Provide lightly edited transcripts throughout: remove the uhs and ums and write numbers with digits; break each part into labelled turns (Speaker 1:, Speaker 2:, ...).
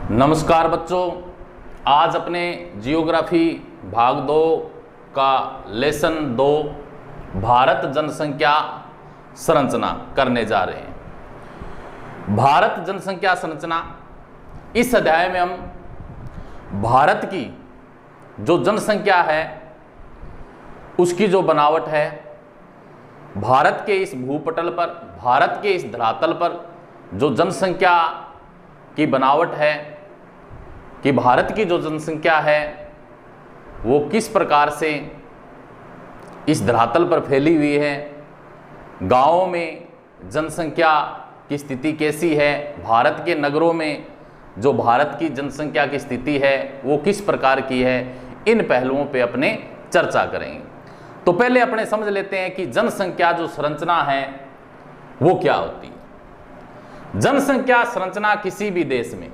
Speaker 1: नमस्कार बच्चों, आज अपने जियोग्राफी भाग 2 का लेसन 2 भारत जनसंख्या संरचना करने जा रहे हैं। भारत जनसंख्या संरचना, इस अध्याय में हम भारत की जो जनसंख्या है उसकी जो बनावट है, भारत के इस भूपटल पर, भारत के इस धरातल पर जो जनसंख्या की बनावट है कि भारत की जो जनसंख्या है वो किस प्रकार से इस धरातल पर फैली हुई है, गांवों में जनसंख्या की स्थिति कैसी है, भारत के नगरों में जो भारत की जनसंख्या की स्थिति है वो किस प्रकार की है, इन पहलुओं पे अपने चर्चा करेंगे। तो पहले अपने समझ लेते हैं कि जनसंख्या जो संरचना है वो क्या होती है। जनसंख्या संरचना किसी भी देश में,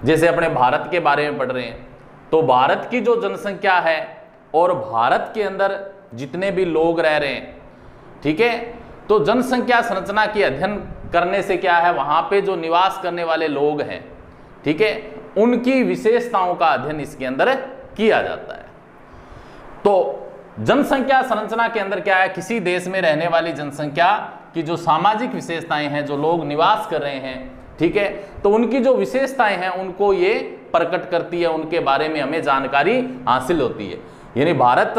Speaker 1: जैसे अपने भारत के बारे में पढ़ रहे हैं, तो भारत की जो जनसंख्या है और भारत के अंदर जितने भी लोग रह रहे हैं, ठीक है, तो जनसंख्या संरचना की अध्ययन करने से क्या है, वहां पे जो निवास करने वाले लोग हैं, ठीक है, उनकी विशेषताओं का अध्ययन इसके अंदर किया जाता है। तो जनसंख्या संरचना के अंदर क्या है, किसी देश में रहने वाली जनसंख्या की जो सामाजिक विशेषताएं हैं, जो लोग निवास कर रहे हैं, ठीक है, तो उनकी जो विशेषताएं हैं उनको ये प्रकट करती है, उनके बारे में हमें जानकारी हासिल होती है। यानी भारत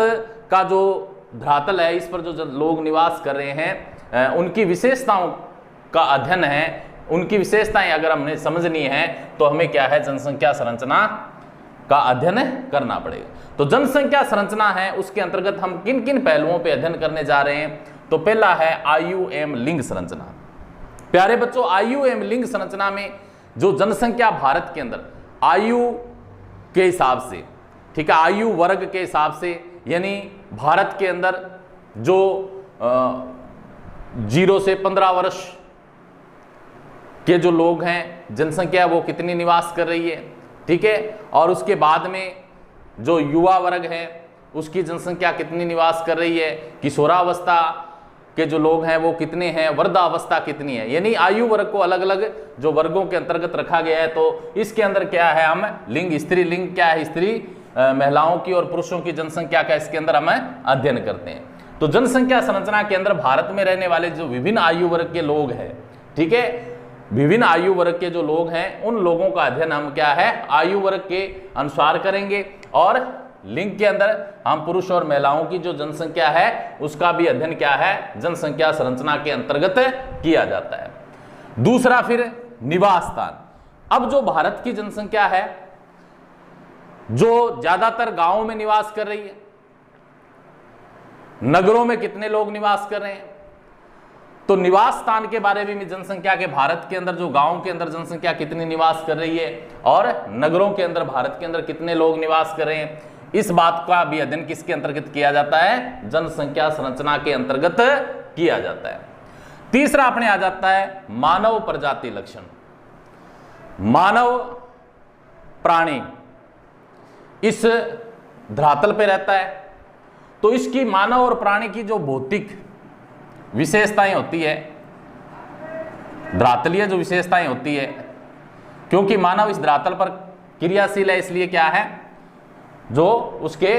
Speaker 1: का जो धरातल है, इस पर जो लोग निवास कर रहे हैं, उनकी विशेषताओं का अध्ययन है, उनकी विशेषताएं अगर हमने समझनी है तो हमें क्या है, जनसंख्या संरचना का अध्ययन करना पड़ेगा। तो जनसंख्या संरचना है, उसके अंतर्गत हम किन किन पहलुओं पर अध्ययन करने जा रहे हैं। तो पहला है आयु एवं लिंग संरचना। प्यारे बच्चों, आयु एवं लिंग संरचना में जो जनसंख्या भारत के अंदर आयु के हिसाब से, ठीक है, आयु वर्ग के हिसाब से, यानी भारत के अंदर जो 0 से 15 वर्ष के जो लोग हैं, जनसंख्या वो कितनी निवास कर रही है, ठीक है, और उसके बाद में जो युवा वर्ग है उसकी जनसंख्या कितनी निवास कर रही है, किशोरावस्था के जो लोग हैं वो कितने हैं, वृद्धावस्था कितनी है, यानी आयु वर्ग को अलग अलग जो वर्गों के अंतर्गत रखा गया है। तो इसके अंदर क्या है, हम लिंग, स्त्री लिंग क्या है, स्त्री महिलाओं की और पुरुषों की जनसंख्या का इसके अंदर हम अध्ययन करते हैं। तो जनसंख्या संरचना के अंदर भारत में रहने वाले जो विभिन्न आयु वर्ग के लोग हैं, ठीक है, विभिन्न आयु वर्ग के जो लोग हैं उन लोगों का अध्ययन हम क्या है, आयु वर्ग के अनुसार करेंगे, और लिंग के अंदर हम पुरुष और महिलाओं की जो जनसंख्या है उसका भी अध्ययन क्या है, जनसंख्या संरचना के अंतर्गत किया जाता है। दूसरा फिर निवास स्थान। अब जो भारत की जनसंख्या है जो ज्यादातर गांवों में निवास कर रही है, नगरों में कितने लोग निवास कर रहे हैं, तो निवास स्थान के बारे में जनसंख्या के भारत के अंदर जो गांव के अंदर जनसंख्या कितनी निवास कर रही है और नगरों के अंदर भारत के अंदर कितने लोग निवास कर रहे हैं, इस बात का भी अध्ययन किसके अंतर्गत किया जाता है, जनसंख्या संरचना के अंतर्गत किया जाता है। तीसरा अपने आ जाता है मानव प्रजाति लक्षण। मानव प्राणी इस धरातल पे रहता है, तो इसकी मानव और प्राणी की जो भौतिक विशेषताएं होती है, धरातलीय जो विशेषताएं होती है, क्योंकि मानव इस धरातल पर क्रियाशील है, इसलिए क्या है, जो उसके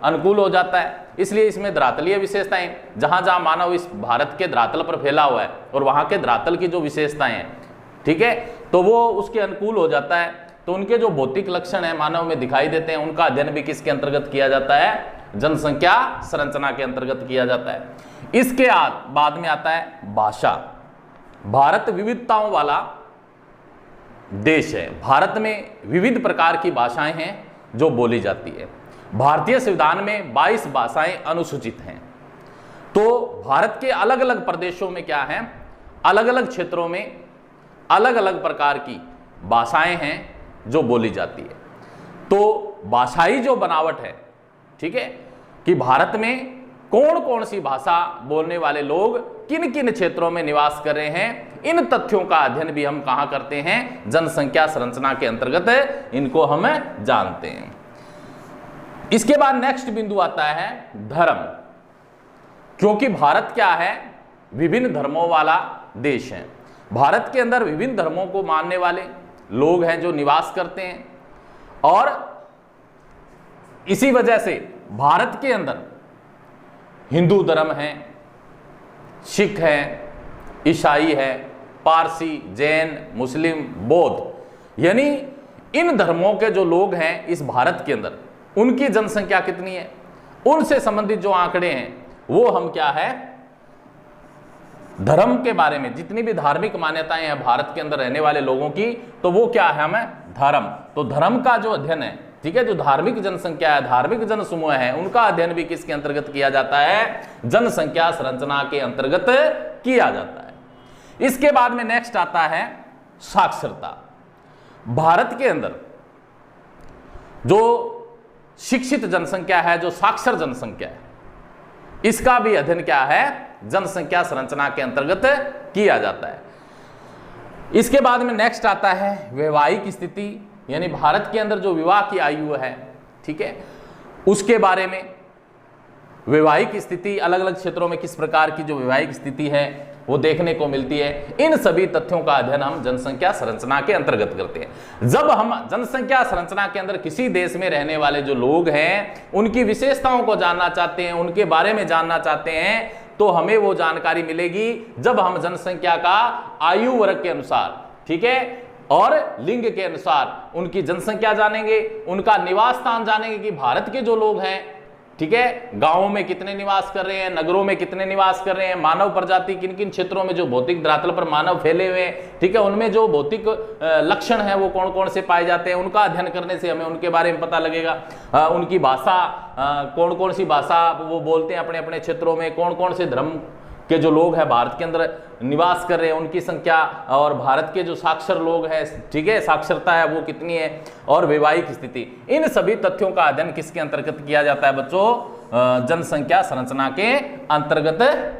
Speaker 1: अनुकूल हो जाता है, इसलिए इसमें धरातलीय विशेषताएं, जहां जहां मानव इस भारत के धरातल पर फैला हुआ है और वहां के धरातल की जो विशेषताएं हैं, ठीक है, तो वो उसके अनुकूल हो जाता है, तो उनके जो भौतिक लक्षण है मानव में दिखाई देते हैं, उनका अध्ययन भी किसके अंतर्गत किया जाता है, जनसंख्या संरचना के अंतर्गत किया जाता है। इसके बाद में आता है भाषा। भारत विविधताओं वाला देश है, भारत में विविध प्रकार की भाषाएं हैं जो बोली जाती है। भारतीय संविधान में 22 भाषाएं अनुसूचित हैं। तो भारत के अलग अलग प्रदेशों में क्या है, अलग अलग क्षेत्रों में अलग अलग प्रकार की भाषाएं हैं जो बोली जाती है। तो भाषाई जो बनावट है, ठीक है, कि भारत में कौन कौन सी भाषा बोलने वाले लोग किन किन क्षेत्रों में निवास कर रहे हैं, इन तथ्यों का अध्ययन भी हम कहां करते हैं, जनसंख्या संरचना के अंतर्गत इनको हम जानते हैं। इसके बाद नेक्स्ट बिंदु आता है धर्म, क्योंकि भारत क्या है, विभिन्न धर्मों वाला देश है। भारत के अंदर विभिन्न धर्मों को मानने वाले लोग हैं जो निवास करते हैं। और इसी वजह से भारत के अंदर हिंदू धर्म है, सिख है, ईसाई है, पारसी, जैन, मुस्लिम, बौद्ध, यानी इन धर्मों के जो लोग हैं इस भारत के अंदर, उनकी जनसंख्या कितनी है, उनसे संबंधित जो आंकड़े हैं वो हम क्या है, धर्म के बारे में जितनी भी धार्मिक मान्यताएं हैं भारत के अंदर रहने वाले लोगों की, तो वो क्या है, हमें धर्म, तो धर्म का जो अध्ययन है, ठीक है, जो धार्मिक जनसंख्या है, धार्मिक जनसमूह है, उनका अध्ययन भी किसके अंतर्गत किया जाता है, जनसंख्या संरचना के अंतर्गत किया जाता है। इसके बाद में नेक्स्ट आता है साक्षरता। भारत के अंदर जो शिक्षित जनसंख्या है, जो साक्षर जनसंख्या है, इसका भी अध्ययन क्या है, जनसंख्या संरचना के अंतर्गत किया जाता है। इसके बाद में नेक्स्ट आता है वैवाहिक स्थिति, यानी भारत के अंदर जो विवाह की आयु है, ठीक है, उसके बारे में, वैवाहिक स्थिति अलग अलग क्षेत्रों में किस प्रकार की जो वैवाहिक स्थिति है वो देखने को मिलती है। इन सभी तथ्यों का अध्ययन हम जनसंख्या संरचना के अंतर्गत करते हैं। जब हम जनसंख्या संरचना के अंदर किसी देश में रहने वाले जो लोग हैं उनकी विशेषताओं को जानना चाहते हैं, उनके बारे में जानना चाहते हैं, तो हमें वो जानकारी मिलेगी जब हम जनसंख्या का आयु वर्ग के अनुसार, ठीक है, और लिंग के अनुसार उनकी जनसंख्या जानेंगे, उनका निवास स्थान जानेंगे कि भारत के जो लोग हैं, ठीक है, गांवों में कितने निवास कर रहे हैं, नगरों में कितने निवास कर रहे हैं, मानव प्रजाति किन किन क्षेत्रों में जो भौतिक धरातल पर मानव फैले हुए हैं, ठीक है, उनमें जो भौतिक लक्षण है वो कौन कौन से पाए जाते हैं, उनका अध्ययन करने से हमें उनके बारे में पता लगेगा। उनकी भाषा, कौन कौन सी भाषा वो बोलते हैं अपने अपने क्षेत्रों में, कौन कौन से धर्म के जो लोग हैं भारत के अंदर निवास कर रहे हैं उनकी संख्या, और भारत के जो साक्षर लोग हैं, ठीक है, साक्षरता है वो कितनी है, और वैवाहिक स्थिति, इन सभी तथ्यों का अध्ययन किसके अंतर्गत किया जाता है बच्चों, जनसंख्या संरचना के अंतर्गत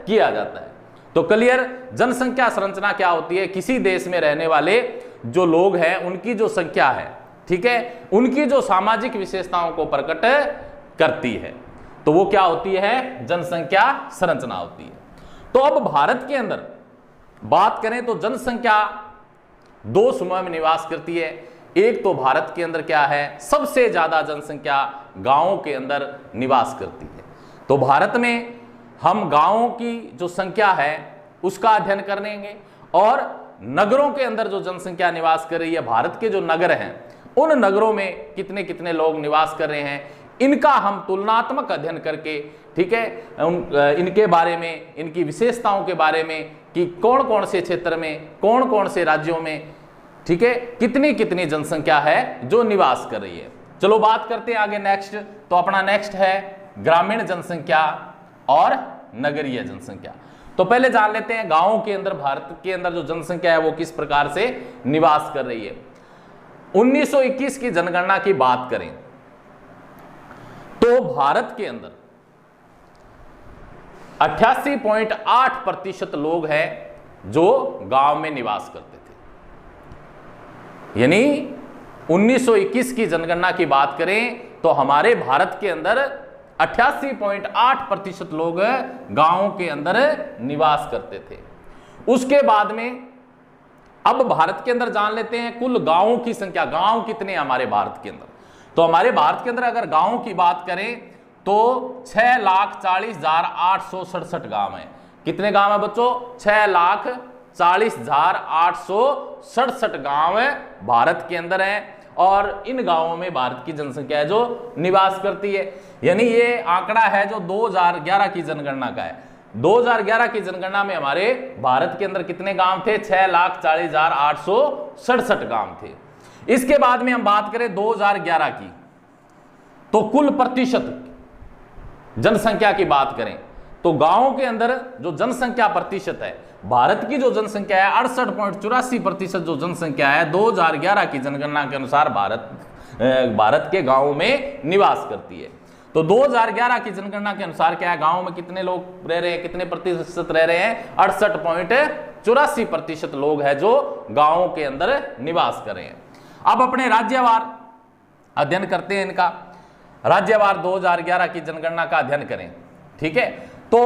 Speaker 1: किया जाता है। तो क्लियर, जनसंख्या संरचना क्या होती है, किसी देश में रहने वाले जो लोग हैं उनकी जो संख्या है, ठीक है, उनकी जो सामाजिक विशेषताओं को प्रकट करती है, तो वो क्या होती है, जनसंख्या संरचना होती है। तो अब भारत के अंदर बात करें तो जनसंख्या दो समूह में निवास करती है। एक तो भारत के अंदर क्या है, सबसे ज्यादा जनसंख्या गांवों के अंदर निवास करती है। तो भारत में हम गांवों की जो संख्या है उसका अध्ययन करेंगे, और नगरों के अंदर जो जनसंख्या निवास कर रही है, भारत के जो नगर हैं उन नगरों में कितने कितने लोग निवास कर रहे हैं, इनका हम तुलनात्मक अध्ययन करके, ठीक है, इनके बारे में, इनकी विशेषताओं के बारे में कि कौन कौन से क्षेत्र में, कौन कौन से राज्यों में, ठीक है, कितनी कितनी जनसंख्या है जो निवास कर रही है। चलो बात करते हैं आगे नेक्स्ट। तो अपना नेक्स्ट है ग्रामीण जनसंख्या और नगरीय जनसंख्या। तो पहले जान लेते हैं गांवों के अंदर, भारत के अंदर जो जनसंख्या है वो किस प्रकार से निवास कर रही है। 1921 की जनगणना की बात करें तो भारत के अंदर 88.8% लोग हैं जो गांव में निवास करते थे। यानी 1921 की जनगणना की बात करें तो हमारे भारत के अंदर 88.8% लोग गांवों के अंदर निवास करते थे। उसके बाद में अब भारत के अंदर जान लेते हैं कुल गांवों की संख्या, गांव कितने हैं हमारे भारत के अंदर। तो हमारे भारत के अंदर अगर गांवों की बात करें तो 6,40,867 गांव हैं। कितने गांव हैं बच्चों? 6,40,867 गांव भारत के अंदर हैं, और इन गांवों में भारत की जनसंख्या है जो निवास करती है। यानी ये आंकड़ा है जो 2011 की जनगणना का है। 2011 की जनगणना में हमारे भारत के अंदर कितने गांव थे? 6,40,867 गांव थे। इसके बाद में हम बात करें 2011 की, तो कुल प्रतिशत जनसंख्या की बात करें तो गांवों के अंदर जो जनसंख्या प्रतिशत है, भारत की जो जनसंख्या है 68.84% जो जनसंख्या है 2011 की जनगणना के अनुसार भारत के गांवों में निवास करती है। तो 2011 की जनगणना के अनुसार क्या है, गांवों में कितने लोग रह रहे हैं, कितने प्रतिशत रह रहे हैं? 68.84% लोग हैं जो गांवों के अंदर निवास कर रहे हैं। अब अपने राज्यवार अध्ययन करते हैं इनका। राज्यवार 2011 की जनगणना का अध्ययन करें, ठीक है। तो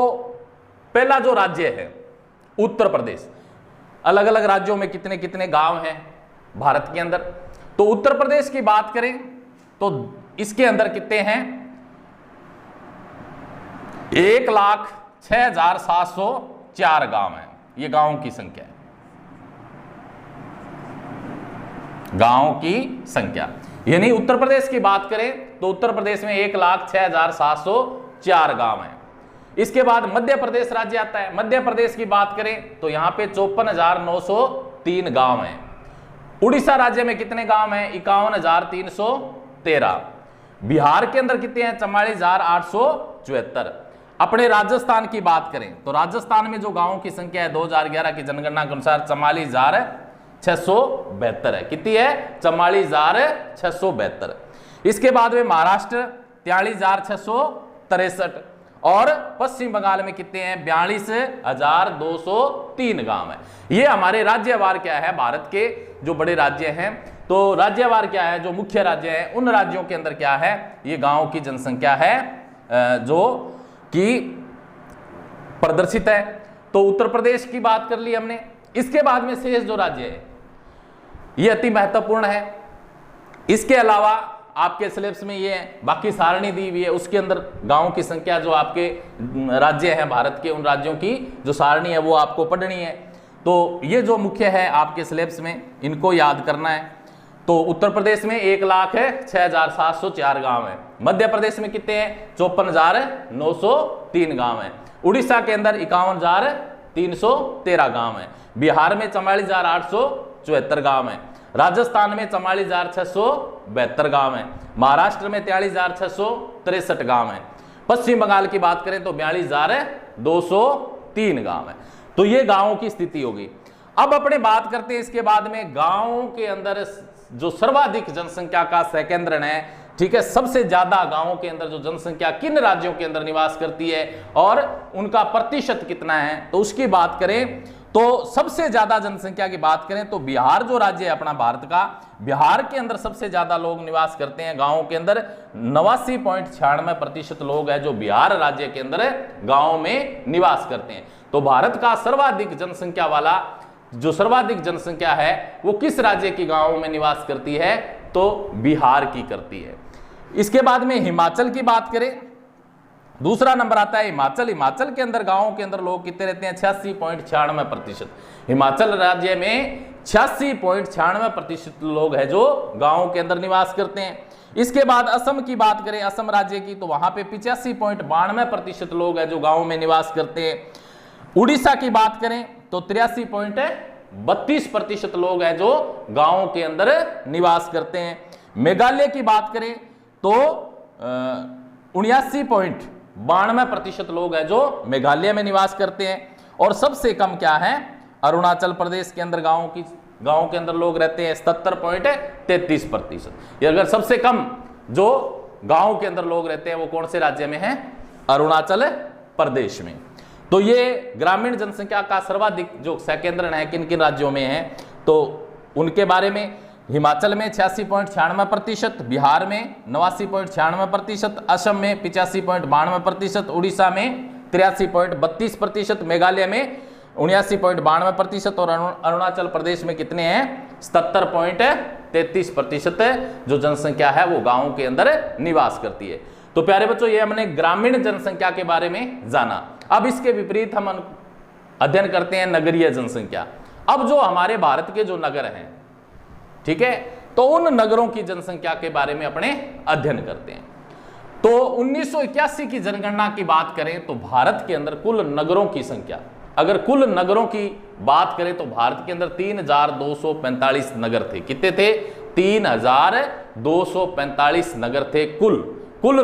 Speaker 1: पहला जो राज्य है उत्तर प्रदेश, अलग अलग राज्यों में कितने कितने गांव हैं, भारत के अंदर। तो उत्तर प्रदेश की बात करें तो इसके अंदर कितने हैं, 1,06,704 गांव हैं। ये गांवों की संख्या है, गांवों की संख्या। यानी उत्तर प्रदेश की बात करें तो उत्तर प्रदेश में 1,06,704 गांव हैं। इसके बाद मध्य प्रदेश राज्य आता है। मध्य प्रदेश की बात करें तो यहां पे 54,903 गांव हैं। उड़ीसा राज्य में कितने गांव हैं, 51,313। बिहार के अंदर कितने हैं, 44,874। अपने राजस्थान की बात करें तो राजस्थान में जो गांवों की संख्या है 2011 की जनगणना के अनुसार 44,672 है। कितनी है, 44,672। इसके बाद में महाराष्ट्र 43,663 और पश्चिम बंगाल में कितने हैं, 42,203 गांव है। ये हमारे राज्यवार क्या है, भारत के जो बड़े राज्य हैं तो राज्यवार क्या है, जो मुख्य राज्य हैं उन राज्यों के अंदर क्या है, ये गांवों की जनसंख्या है जो कि प्रदर्शित है। तो उत्तर प्रदेश की बात कर ली हमने। इसके बाद में शेष जो राज्य है ये अति महत्वपूर्ण है। इसके अलावा आपके सिलेबस में ये बाकी सारणी दी हुई है, उसके अंदर गांवों की संख्या जो आपके राज्य हैं भारत के, उन राज्यों की जो सारणी है वो आपको पढ़नी है। तो ये जो मुख्य है आपके सिलेबस में, इनको याद करना है। तो उत्तर प्रदेश में 1,06,704 गांव है। मध्य प्रदेश में कितने हैं, 54,903 गांव है। उड़ीसा के अंदर 51,313 गांव है। बिहार में 44,874 गांव है। राजस्थान में 44,672 गांव है। महाराष्ट्र में 43,663 गांव है। पश्चिम बंगाल की बात करें तो 42,203 गांव है। तो ये गांवों की स्थिति होगी। अब अपने बात करते हैं इसके बाद में गांवों के अंदर जो सर्वाधिक जनसंख्या का सकेंद्रण है, ठीक है, सबसे ज्यादा गांवों के अंदर जो जनसंख्या किन राज्यों के अंदर निवास करती है और उनका प्रतिशत कितना है, तो उसकी बात करें तो सबसे ज्यादा जनसंख्या की बात करें तो बिहार जो राज्य है अपना भारत का, बिहार के अंदर सबसे ज्यादा लोग निवास करते हैं। गांवों के अंदर 89.96% लोग हैं जो बिहार राज्य के अंदर गांवों में निवास करते हैं। तो भारत का सर्वाधिक जनसंख्या वाला जो सर्वाधिक जनसंख्या है वो किस राज्य की गांवों में निवास करती है, तो बिहार की करती है। इसके बाद में हिमाचल की बात करें, दूसरा नंबर आता है हिमाचल। हिमाचल के अंदर गांवों के अंदर लोग कितने रहते हैं, 86.96%। हिमाचल राज्य में 86.96% लोग हैं जो गांवों के अंदर निवास करते हैं। इसके बाद असम की बात करें, असम राज्य की, तो वहां पे 85.92% लोग हैं जो गांवों में निवास करते हैं। उड़ीसा की बात करें तो 83.32% लोग हैं जो गांवों के अंदर निवास करते हैं। मेघालय की बात करें तो 79.92% लोग हैं जो मेघालय में निवास करते हैं। और सबसे कम क्या है, अरुणाचल प्रदेश के अंदर गांवों के अंदर लोग रहते हैं 77.33%। ये अगर सबसे कम जो गांवों के अंदर लोग रहते हैं वो कौन से राज्य में है, अरुणाचल प्रदेश में। तो ये ग्रामीण जनसंख्या का सर्वाधिक जो सकेंद्रण है किन किन राज्यों में है, तो उनके बारे में हिमाचल में 86.96%, बिहार में 89.96%, असम में 85.92%, उड़ीसा में 83.32%, मेघालय में 79.92% और अरुणाचल प्रदेश में कितने हैं, 77.33% जो जनसंख्या है वो गांवों के अंदर निवास करती है। तो प्यारे बच्चों, ये हमने ग्रामीण जनसंख्या के बारे में जाना। अब इसके विपरीत हम अध्ययन करते हैं नगरीय जनसंख्या। अब जो हमारे भारत के जो नगर हैं, ठीक है, तो उन नगरों की जनसंख्या के बारे में अपने अध्ययन करते हैं। तो 1981 की जनगणना की बात करें तो भारत के अंदर कुल नगरों की संख्या, अगर कुल नगरों की बात करें तो भारत के अंदर 3,245 नगर थे। कितने थे, 3,245 नगर थे। कुल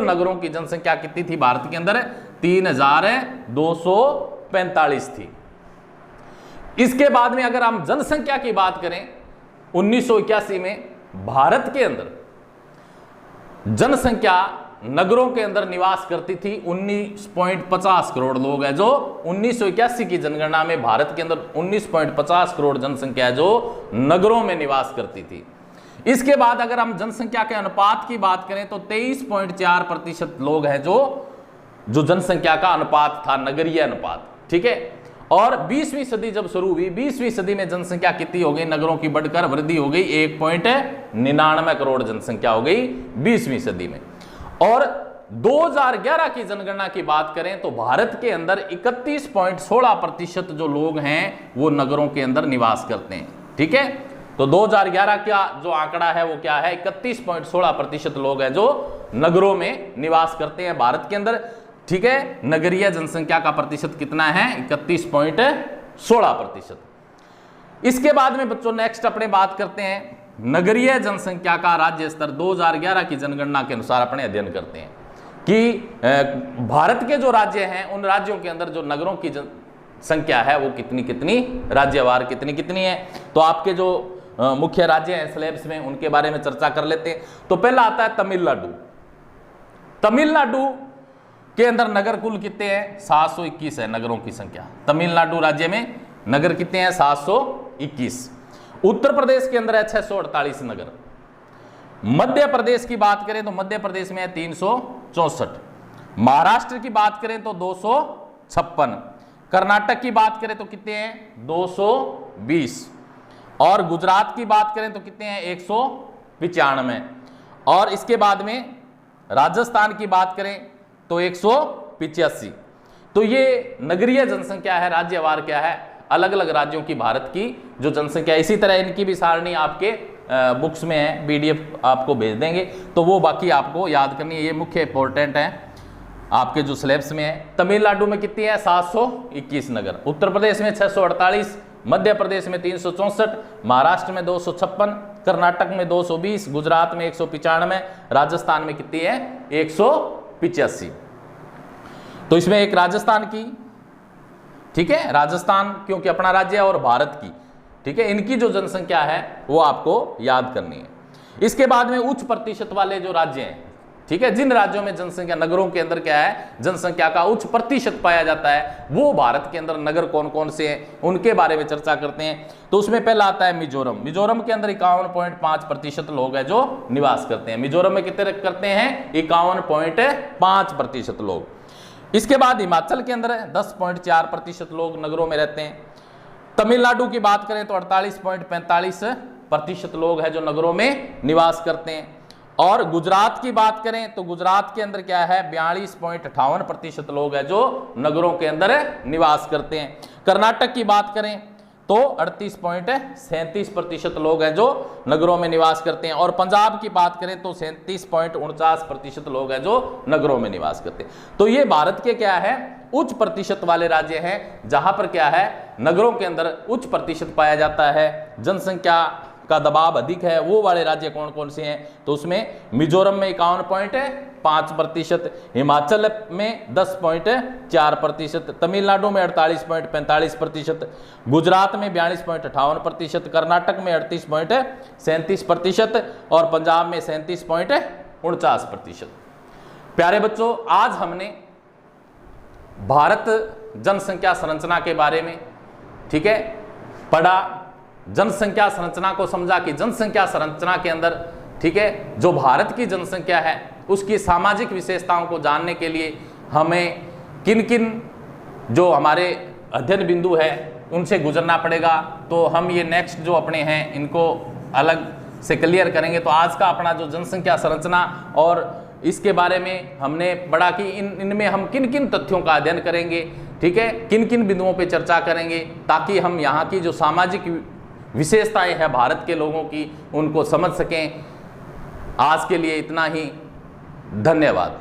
Speaker 1: नगरों की जनसंख्या कितनी थी भारत के अंदर, 3,245 थी। इसके बाद में अगर हम जनसंख्या की बात करें 1981 में भारत के अंदर जनसंख्या नगरों के अंदर निवास करती थी 19.50 करोड़ लोग हैं जो 1981 की जनगणना में भारत के अंदर 19.50 करोड़ जनसंख्या है जो नगरों में निवास करती थी। इसके बाद अगर हम जनसंख्या के अनुपात की बात करें तो 23.4% लोग हैं जो जनसंख्या का अनुपात था, नगरीय अनुपात, ठीक है। और 20वीं सदी जब शुरू हुई, 20वीं सदी में जनसंख्या कितनी हो गई, नगरों की बढ़कर वृद्धि हो गई 1.99 करोड़ जनसंख्या हो गई 20वीं सदी में। और 2011 की जनगणना की बात करें तो भारत के अंदर 31.16% जो लोग हैं वो नगरों के अंदर निवास करते हैं। ठीक है, तो 2011 का जो आंकड़ा है वो क्या है, 31.16% लोग हैं जो नगरों में निवास करते हैं भारत के अंदर। ठीक है, नगरीय जनसंख्या का प्रतिशत कितना है, 31.16%। इसके बाद में बच्चों नेक्स्ट अपने बात करते हैं नगरीय जनसंख्या का राज्य स्तर 2011 की जनगणना के अनुसार अपने अध्ययन करते हैं कि भारत के जो राज्य हैं उन राज्यों के अंदर जो नगरों की संख्या है वो कितनी कितनी, राज्यवार कितनी कितनी है। तो आपके जो मुख्य राज्य हैं स्लैब्स में उनके बारे में चर्चा कर लेते हैं। तो पहला आता है तमिलनाडु। तमिलनाडु के अंदर नगर कुल कितने हैं, 721 है नगरों की संख्या। तमिलनाडु राज्य में नगर कितने हैं, 721। उत्तर प्रदेश के अंदर है 648 नगर। मध्य प्रदेश की बात करें तो मध्य प्रदेश में है 364। महाराष्ट्र की बात करें तो 256। कर्नाटक की बात करें तो कितने हैं, 220। और गुजरात की बात करें तो कितने हैं, 195। और इसके बाद में राजस्थान की बात करें तो 185। तो ये नगरीय जनसंख्या है, राज्यवार क्या है, अलग अलग राज्यों की भारत की जो जनसंख्या। इसी तरह इनकी भी सारणी आपके बुक्स में है, PDF आपको भेज देंगे, तो वो बाकी आपको याद करनी है। ये मुख्य इंपॉर्टेंट है आपके जो स्लैब्स में है। तमिलनाडु में कितनी है, 721 नगर। उत्तर प्रदेश में 648, मध्य प्रदेश में 364, महाराष्ट्र में 256, कर्नाटक में 220, गुजरात में 195, राजस्थान में कितनी है, 185। तो इसमें एक राजस्थान की, ठीक है, राजस्थान क्योंकि अपना राज्य है, और भारत की, ठीक है, इनकी जो जनसंख्या है वो आपको याद करनी है। इसके बाद में उच्च प्रतिशत वाले जो राज्य हैं, ठीक है, जिन राज्यों में जनसंख्या नगरों के अंदर क्या है, जनसंख्या का उच्च प्रतिशत पाया जाता है, वो भारत के अंदर नगर कौन कौन से हैं उनके बारे में चर्चा करते हैं। तो उसमें पहला आता है मिजोरम। मिजोरम के अंदर 51.5% लोग हैं जो निवास करते हैं। मिजोरम में कितने करते हैं, 51.5% लोग। इसके बाद हिमाचल के अंदर 10.4% लोग नगरों में रहते हैं। तमिलनाडु की बात करें तो 48.45% लोग हैं जो नगरों में निवास करते हैं। और गुजरात की बात करें तो गुजरात के अंदर क्या है, 42.58% लोग हैं जो नगरों के अंदर निवास करते हैं। कर्नाटक की बात करें तो 38.37% लोग हैं जो नगरों में निवास करते हैं। और पंजाब की बात करें तो 37.49% लोग हैं जो नगरों में निवास करते हैं। तो ये भारत के क्या है, उच्च प्रतिशत वाले राज्य हैं जहां पर क्या है, नगरों के अंदर उच्च प्रतिशत पाया जाता है, जनसंख्या का दबाव अधिक है। वो वाले राज्य कौन कौन से हैं, तो उसमें मिजोरम में 51.5%, हिमाचल में 10.4%, तमिलनाडु में 48.45%, गुजरात में 42.58%, कर्नाटक में 38.37% और पंजाब में 37.49%। प्यारे बच्चों, आज हमने भारत जनसंख्या संरचना के बारे में, ठीक है, पढ़ा, जनसंख्या संरचना को समझा कि जनसंख्या संरचना के अंदर, ठीक है, जो भारत की जनसंख्या है उसकी सामाजिक विशेषताओं को जानने के लिए हमें किन किन जो हमारे अध्ययन बिंदु है उनसे गुजरना पड़ेगा। तो हम ये नेक्स्ट जो अपने हैं इनको अलग से क्लियर करेंगे। तो आज का अपना जो जनसंख्या संरचना और इसके बारे में हमने पढ़ा कि इनमें हम किन किन तथ्यों का अध्ययन करेंगे, ठीक है, किन किन बिंदुओं पे चर्चा करेंगे, ताकि हम यहाँ की जो सामाजिक विशेषताएं हैं भारत के लोगों की उनको समझ सकें। आज के लिए इतना ही, धन्यवाद।